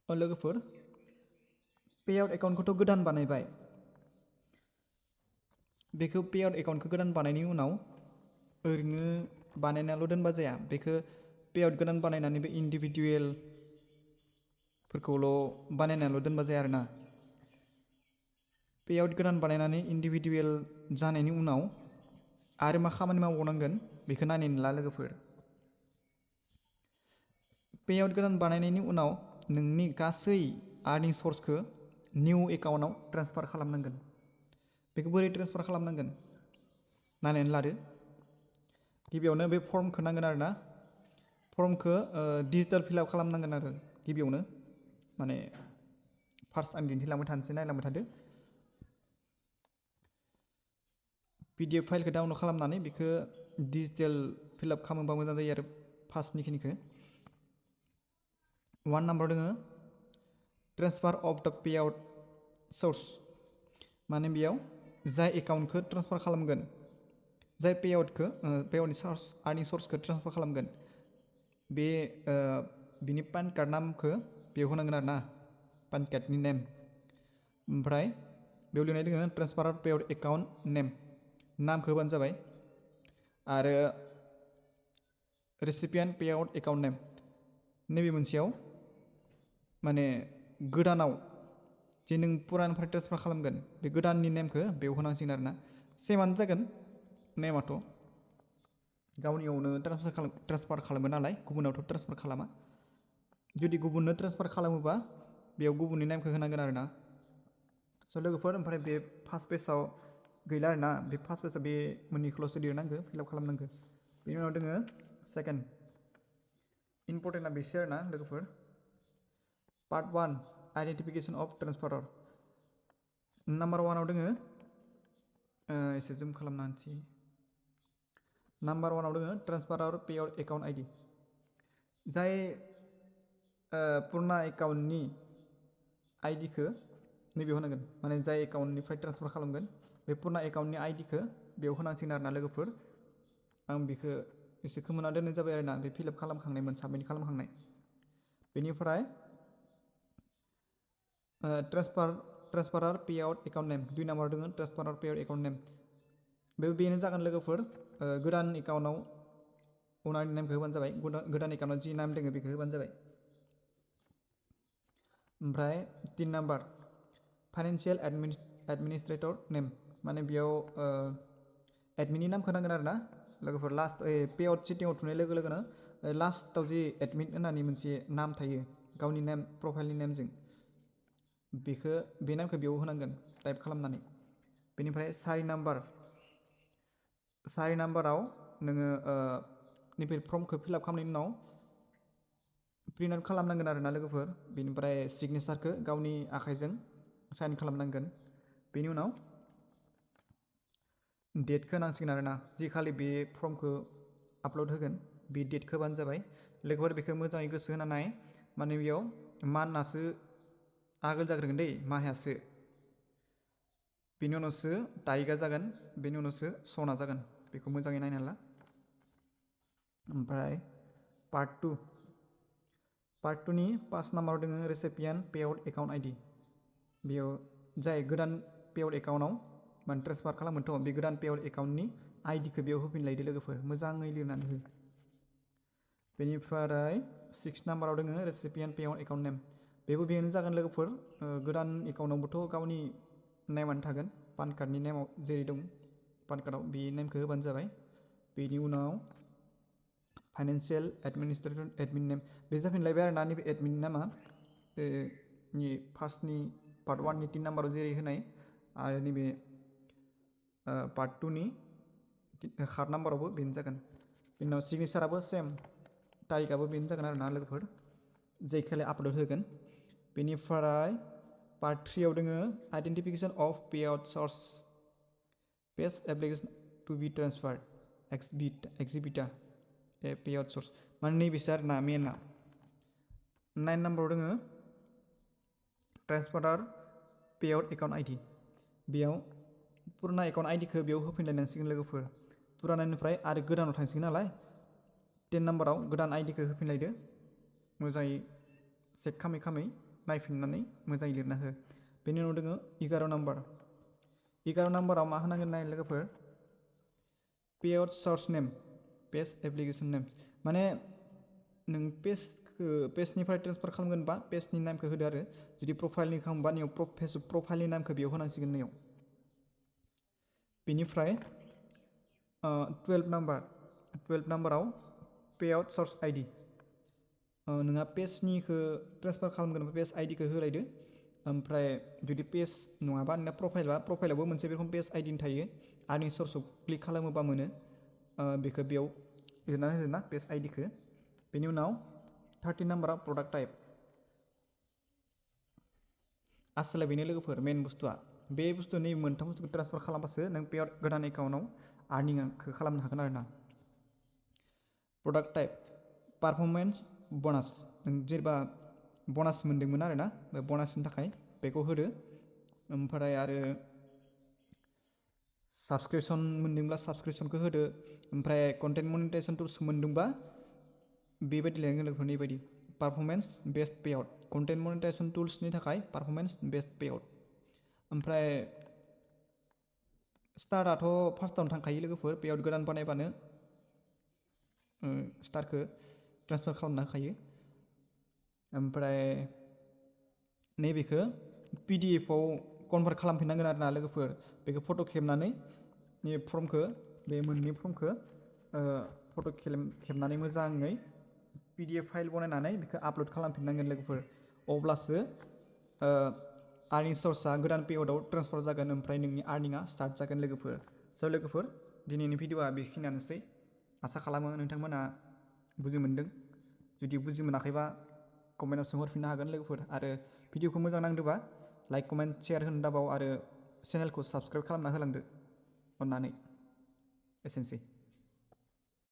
लोगोफोर पेआउट एकाउन्टखौथ' गोदान बानायबाय बेखौ पेआउट एकाउन्टखौ गोदान बानायनायनि उनाव ओरैनो बानायनाल' दोनबा जाया बेखौ पेआउट गोदान बानायनानै बे इन्डिभिजुवेलफोरखौल' बानायनाल' दोनबा जाया आरोना पेआउट गोदान बानायनानै इन्डिभिजुवेल जानायनि उनाव आरो मा खामानि मावबावनांगोन बेखौ नायनानै ला लोगोफोर पेआउट गोदान बानायनायनि उनाव नोंनि गासै आर्निं सर्सखौ निउ एकाउन्टआव ट्रेन्सफार खालामनांगोन बेखौ बोरै ट्रेन्सफार खालामनांगोन नायनानै लादो गिबियावनो बे फर्मखौ नांगोन आरोना फर्मखौ डिजिटेल फिलआप खालामनांगोन आरो गिबियावनो माने फार्स्ट आं दिन्थिलांबाय थानोसै नायलांबाय थादो PDF फाइलखौ डाउनलड खालामनानै बेखौ डिजिटेल फिलआप खालामोबा मोजां जायो आरो फार्स्टनिखिनिखौ 1 नाम्बार दङ ट्रेन्सफार अफ द पेआउट सर्स माने बेयाव जाय एकाउन्टखौ ट्रेन्सफार खालामगोन जाय पेआउटनि सर्स आर्निं सर्सखौ ट्रेन्सफार खालामगोन बे बिनि पान कार्ड नामखौ बेयाव होनांगोन आरो ना पान कार्डनि नेम ओमफ्राय बेयाव लिरनाय दङ ट्रेन्सफार अफ पेआउट एकाउन्ट नेम नामखौ होबानो जाबाय आरो रेसिपिएन्ट पेआउट एकाउन्ट नेम नैबे मोनसेयाव माने गोदानाव जे नों पुरानिफ्राय ट्रेन्सफार खालामगोन बे गोदाननि नेमखौ बेयाव होनांसिगोन आरोना सेमानो जागोन नेमाथ' गावनियावनो ट्रेन्सफार खालामो नालाय गुबुनावथ' ट्रेन्सफार खालामा जुदि गुबुननो ट्रेन्सफार खालामोबा बेयाव गुबुननि नेमखौ होनांगोन आरोना स' लोगोफोर ओमफ्राय बे फार्स्ट पेजाव गैला आरोना बे फार्स्ट पेजाव बे मोननैखौल'सो लिरनांगौ फिलआप खालामनांगौ बेनि उनाव दोङो सेकेन्ड इम्पर्टेन्टआ बेसो आरोना लोगोफोर पार्ट 1 आइडेन्टिफिकेसन अफ ट्रेन्सफारार नाम्बार 1आव दोङो एसे जुम खालामना होनोसै नाम्बार 1आव दोङो ट्रेन्सफारार पेआउट एकाउन्ट आइडि जाय पुरना एकाउन्टनि आइडिखौ नैबेयाव होनांगोन माने जाय एकाउन्टनिफ्राय ट्रेन्सफार खालामगोन बे पुरना एकाउन्टनि आइडिखौ बेयाव होनांसिगोन आरोना लोगोफोर आं बेखौ एसे खोमोना दोननाय जाबाय आरोना बे फिलआप खालामखांनायमोन साबमिट खालामखांनाय बेनिफ्राय ट्रेन्सफारार पेआउट एकाउन्ट नेम 2 नाम्बार दङ ट्रेन्सफारार पेआउट एकाउन्ट नेम बेनो जागोन लोगोफोर गोदान एकाउन्टआव अनारनि नेमखौ होबानो जाबाय गोदान एकाउन्टआव जि नाम दङ बेखौ होबानो जाबाय ओमफ्राय 3 नाम्बार फाइनान्सियेल एडमिनिस्ट्रेटर नेम माने बेयाव एडमिननि नामखौ नांगोन आरोना लोगोफोर लास्ट पेआउट सेटिंआव थुनाय लोगो लोगोनो लास्टआव जि एडमिन होननानै मोनसे नाम थायो गावनि नेम प्रफाइलनि नेमजों बेखौ बे नामखौ बेयाव होनांगोन टाइप खालामनानै बेनिफ्राय 4 नाम्बाराव नोङो नैबे फर्मखौ फिलआप खालामनायनि उनाव प्रिन्ट आउट खालामनांगोन आरोना लोगोफोर बेनिफ्राय सिगनेचारखौ गावनि आखाइजों साइन खालामनांगोन बेनि उनाव डेटखौ नांसिगोन आरोना जि खालि बे फर्मखौ आपल'ड होगोन बे डेटखौ होबानो जाबाय लोगोफोर बेखौ मोजाङै गोसो होना नाय माने बेयाव मानासो आगोल जाग्रोगोन दै माहायासो बेनि उनावसो तारिखआ जागोन बेनि उनावसो सना जागोन बेखौ मोजाङै नायना ला ओमफ्राय पार्ट 2नि 5 नाम्बाराव दङ रेसिपिएन्ट पेआउट एकाउन्ट आइडि बेयाव जाय गोदान पेआउट एकाउन्टआव माने ट्रेन्सफार खालामगोनथ' बे गोदान पेआउट एकाउन्टनि आइडिखौ बेयाव होफिनलायदो लोगोफोर मोजाङै लिरनानै हो बेनिफ्राय 6 नाम्बाराव दङ रेसिपिएन्ट पेआउट एकाउन्ट नेम बेनो जागोन लोगोफोर गोदान एकाउन्टआवबोथ' गावनि नेमानो थागोन पान कार्डनि नेमाव जेरै दं पान कार्डआव बे नेमखौ होबानो जाबाय बेनि उनाव फाइनान्सियेल एडमिनिस्ट्रेटर एडमिन नेम बे जाफिनलायबाय आरोना नैबे एडमिन नामा फार्स्टनि पार्ट 1नि 3 नाम्बाराव जेरै होनाय आरो नैबे पार्ट 2नि 4 नाम्बारावबो बेनो जागोन बेनि उनाव सिगनेचाराबो सेम तारिखआबो बेनो जागोन आरोना लोगोफोर जाय खालि आपल'ड होगोन बेनिफ्राय पार्ट 3आव दङ identification of payout sources page application to be transferred exhibit A payout sources माने नैबेसो आरोना मेनआ 9 नाम्बाराव दङ ट्रेन्सफारार पेआउट एकाउन्ट आइडि बेयाव पुराना एकाउन्ट आइडिखौ बेयाव होफिनलायनांसिगोन लोगोफोर पुरानानिफ्राय आरो गोदानाव थांसिगोन नालाय 10 नाम्बाराव गोदान आइडिखौ होफिनलायदो मोजाङै चेक खामै नायफिननानै मोजाङै लिरना हो। बेनि उनाव दङ 11 नाम्बार। 11 नाम्बाराव मा होनांगोन नाय लोगोफोर, पेआउट सर्स नेम, पेज एप्लिकेसन नेम। माने नों पेजनिफ्राय ट्रेन्सफार खालामगोनबा पेजनि नामखौ होदो आरो जुदि प्रफाइलनि खालामबा नैयाव फेसबुक प्रफाइलनि नामखौ बेयाव होनांसिगोन नैयाव। बेनिफ्राय 12 नाम्बाराव पेआउट सर्स आइडि। नोंहा पेजनिखौ ट्रेन्सफार खालामगोन पेज आइडिखौ होलायदो। ओमफ्राय जुदि पेज नङाबा नोंना प्रफाइलावबो मोनसे बेरखम पेज आइडिनि थायो। आर्निं सर्सआव क्लिक खालामोबा मोनो, बेखौ बेयाव लिरनानै होदोना पेज आइडिखौ। बेनि उनाव 13 नाम्बाराव प्रडाक्ट टाइप। आसला बेनो लोगोफोर मेन बुस्थुआ, बे बुस्थु नै मोनथाम बुस्थुखौ ट्रेन्सफार खालामबासो नों पेआउट गोदान एकाउन्टआव आर्निंखौ खालामनो हागोन आरोना। प्रडाक्ट टाइप पारफरमेन्स बनास, नों जेनेबा बनास मोन्दोंमोन आरोना, बे बनासनि थाखाय बेखौ होदो। ओमफ्राय आरो साबसक्रिपसन मोन्दोंब्ला साबसक्रिपसनखौ होदो। ओमफ्राय कन्टेन्ट मनिटाइजेसन टुल्स मोन्दोंबा बेबायदि लिरनांगोन लोगोफोर नैबायदि performance based payout, content monetisation टुल्सनि थाखाय पारफरमेन्स बेस्ट पेआउट। ओमफ्राय स्टाराथ' फार्स्टआवनो थांखायो लोगोफोर, पेआउट गोदान बानायबानो स्टारखौ ट्रेन्सफार खालामना होखायो। ओमफ्राय नैबेखौ PDF आव कनभार्ट खालामफिननांगोन आरोना लोगोफोर, बेखौ फट' खेबनानै नैबे फर्मखौ, बे मोननै फर्मखौ फट' खेबनानै मोजाङै PDF फाइल बनायनानै बेखौ आपल'ड खालामफिननांगोन लोगोफोर। अब्लासो आर्निं सर्सआ गोदान पेआउटआव ट्रेन्सफार जागोन, ओमफ्राय नोंनि आर्निंआ स्टार्ट जागोन लोगोफोर। स' लोगोफोर दिनैनि भिडिअआ बेखिनियानोसै। आसा खालामो नोंथांमोना बुजि मोनदों। जुदि बुजि मोनाखैबा कमेन्टआव सोंहरफिननो हागोन लोगोफोर। आरो भिडिअखौ मोजां नांदोंबा लाइक कमेन्ट शेयार होनो दाबाव, आरो चेनेलखौ साबस्क्राइब खालामना होलांदो अननानै। एसेनोसै।